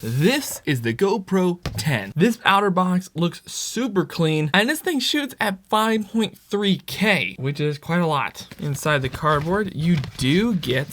This is the GoPro 10. This outer box looks super clean, and this thing shoots at 5.3K, which is quite a lot. Inside the cardboard, you do get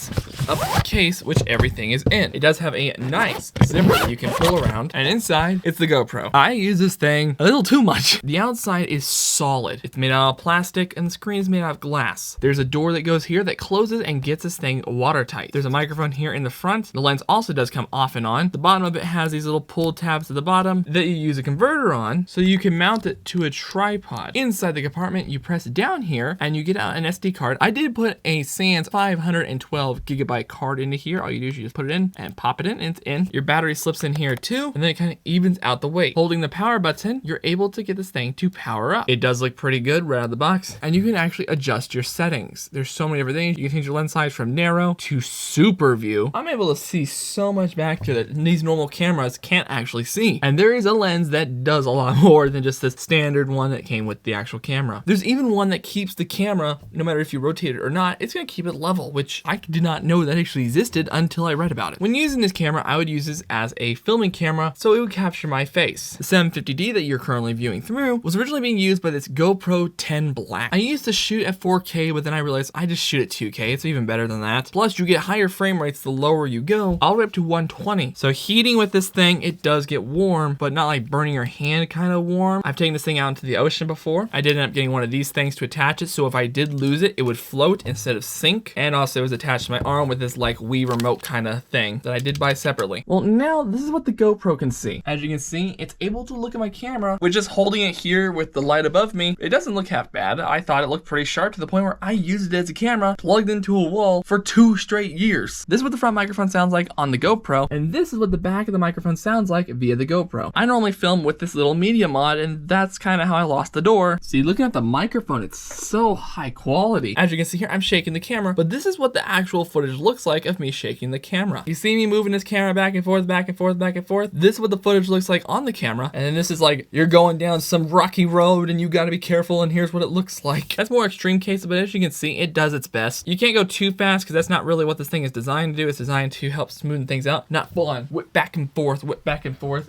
a case which everything is in. It does have a nice zipper that you can pull around, and inside, it's the GoPro. I use this thing a little too much. The outside is solid. It's made out of plastic, and the screen is made out of glass. There's a door that goes here that closes and gets this thing watertight. There's a microphone here in the front. The lens also does come off and on. The bottom of it has these little pull tabs at the bottom that you use a converter on so you can mount it to a tripod. Inside the compartment, you press down here and you get out an SD card. I did put a Sans 512 gigabyte card into here. All you do is you just put it in and pop it in and it's in. Your battery slips in here too, and then it kind of evens out the weight. Holding the power button, you're able to get this thing to power up. It does look pretty good right out of the box, and you can actually adjust your settings. There's so many different things. You can change your lens size from narrow to super view. I'm able to see so much back here that these normal cameras can't actually see. And there is a lens that does a lot more than just the standard one that came with the actual camera. There's even one that keeps the camera, no matter if you rotate it or not, it's gonna keep it level, which I did not know that actually existed until I read about it. When using this camera, I would use this as a filming camera, so it would capture my face. The 750D that you're currently viewing through was originally being used by this GoPro 10 Black. I used to shoot at 4K, but then I realized I just shoot at 2K. It's even better than that. Plus, you get higher frame rates the lower you go, all the way up to 120. So heating with this thing, it does get warm, but not like burning your hand kind of warm. I've taken this thing out into the ocean before. I did end up getting one of these things to attach it, so if I did lose it, it would float instead of sink. And also it was attached to my arm with this like Wii remote kind of thing that I did buy separately. Well, now this is what the GoPro can see. As you can see, it's able to look at my camera with just holding it here with the light above me. It doesn't look half bad. I thought it looked pretty sharp to the point where I used it as a camera plugged into a wall for 2 straight years. This is what the front microphone sounds like on the GoPro, and this is what the back of the microphone sounds like via the GoPro. I normally film with this little media mod, and that's kind of how I lost the door. See, looking at the microphone, it's so high quality. As you can see here, I'm shaking the camera, but this is what the actual footage looks like of me shaking the camera. You see me moving this camera back and forth, back and forth, back and forth. This is what the footage looks like on the camera, and then this is like you're going down some rocky road and you gotta be careful, and here's what it looks like. That's more extreme case, but as you can see, it does its best. You can't go too fast because that's not really what this thing is designed to do. It's designed to help smoothen things out, not full on whip back and forth,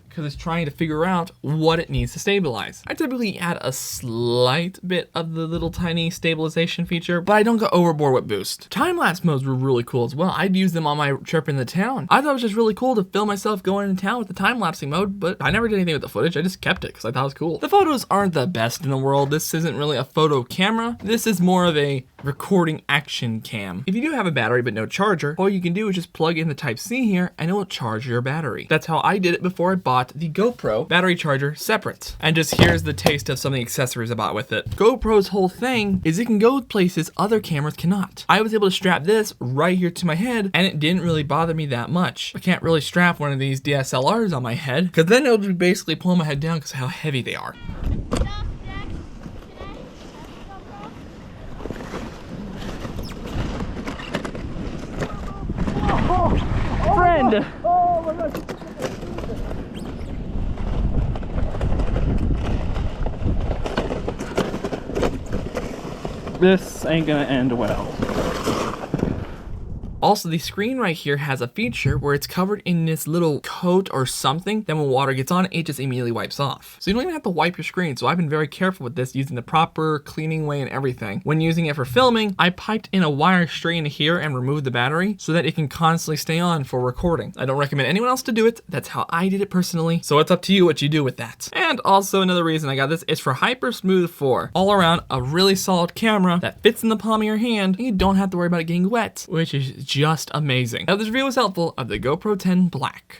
because it's trying to figure out what it needs to stabilize. I typically add a slight bit of the little tiny stabilization feature, but I don't go overboard with boost. Time-lapse modes were really cool as well. I'd use them on my trip in the town. I thought it was just really cool to film myself going into town with the time-lapsing mode, but I never did anything with the footage. I just kept it because I thought it was cool. The photos aren't the best in the world. This isn't really a photo camera. This is more of a recording action cam. If you do have a battery but no charger, all you can do is just plug in the Type-C here and it will charge your battery. That's how I did it before I bought the GoPro battery charger separate. And just here's the taste of some of the accessories I bought with it. GoPro's whole thing is it can go places other cameras cannot. I was able to strap this right here to my head and it didn't really bother me that much. I can't really strap one of these DSLRs on my head because then it'll basically pull my head down because of how heavy they are. Friend! Oh my God. This ain't gonna end well. Also, the screen right here has a feature where it's covered in this little coat or something. Then when water gets on it, it just immediately wipes off. So you don't even have to wipe your screen. So I've been very careful with this, using the proper cleaning way and everything. When using it for filming, I piped in a wire straight into here and removed the battery so that it can constantly stay on for recording. I don't recommend anyone else to do it. That's how I did it personally. So it's up to you what you do with that. And also another reason I got this is for Hyper Smooth 4. All around, a really solid camera that fits in the palm of your hand and you don't have to worry about it getting wet, which is just amazing. Now, this review was helpful of the GoPro 10 Black.